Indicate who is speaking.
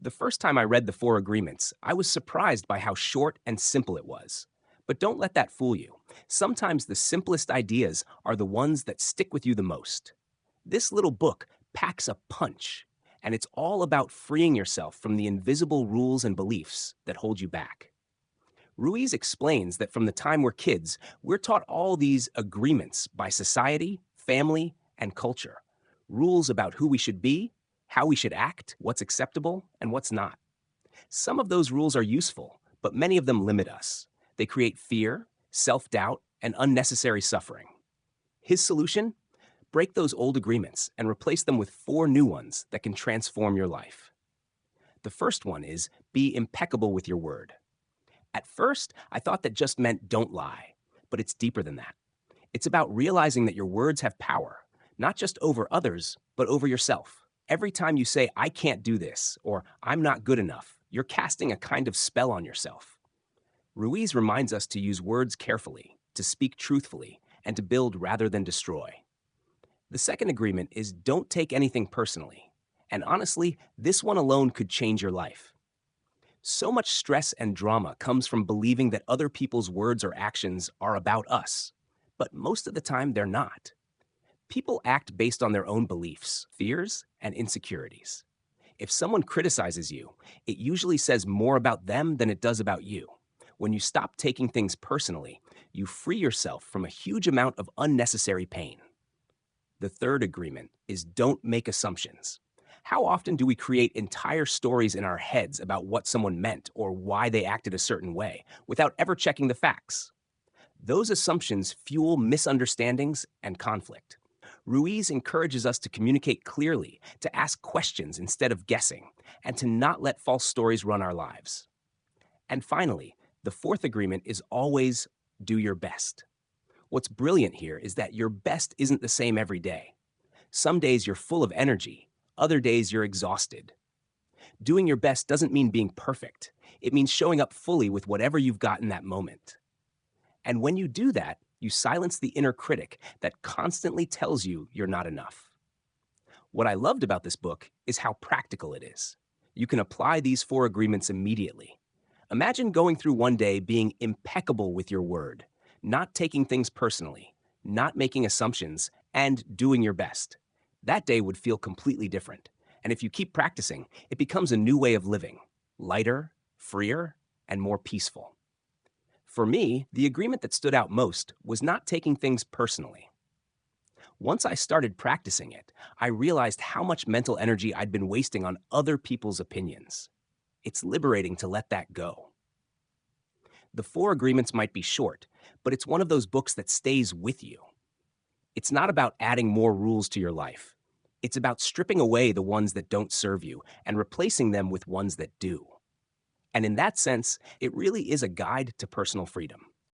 Speaker 1: The first time I read the Four Agreements, I was surprised by how short and simple it was. But don't let that fool you. Sometimes the simplest ideas are the ones that stick with you the most. This little book packs a punch, and it's all about freeing yourself from the invisible rules and beliefs that hold you back. Ruiz explains that from the time we're kids, we're taught all these agreements by society, family, and culture. Rules about who we should be, how we should act, what's acceptable, and what's not. Some of those rules are useful, but many of them limit us. They create fear, self doubt, and unnecessary suffering. His solution? Break those old agreements and replace them with four new ones that can transform your life. The first one is be impeccable with your word. At first, I thought that just meant don't lie, but it's deeper than that. It's about realizing that your words have power, not just over others, but over yourself. Every time you say, I can't do this, or I'm not good enough, you're casting a kind of spell on yourself. Ruiz reminds us to use words carefully, to speak truthfully, and to build rather than destroy. The second agreement is don't take anything personally. And honestly, this one alone could change your life. So much stress and drama comes from believing that other people's words or actions are about us, but most of the time they're not. People act based on their own beliefs, fears, and insecurities. If someone criticizes you, it usually says more about them than it does about you. When you stop taking things personally, you free yourself from a huge amount of unnecessary pain. The third agreement is don't make assumptions. How often do we create entire stories in our heads about what someone meant or why they acted a certain way without ever checking the facts? Those assumptions fuel misunderstandings and conflict. Ruiz encourages us to communicate clearly, to ask questions instead of guessing, and to not let false stories run our lives. And finally, the fourth agreement is always do your best. What's brilliant here is that your best isn't the same every day. Some days you're full of energy, other days you're exhausted. Doing your best doesn't mean being perfect. It means showing up fully with whatever you've got in that moment. And when you do that, you silence the inner critic that constantly tells you you're not enough. What I loved about this book is how practical it is. You can apply these four agreements immediately. Imagine going through one day being impeccable with your word, not taking things personally, not making assumptions, and doing your best. That day would feel completely different. And if you keep practicing, it becomes a new way of living, lighter, freer, and more peaceful. For me, the agreement that stood out most was not taking things personally. Once I started practicing it, I realized how much mental energy I'd been wasting on other people's opinions. It's liberating to let that go. The Four Agreements might be short, but it's one of those books that stays with you. It's not about adding more rules to your life. It's about stripping away the ones that don't serve you and replacing them with ones that do. And in that sense, it really is a guide to personal freedom.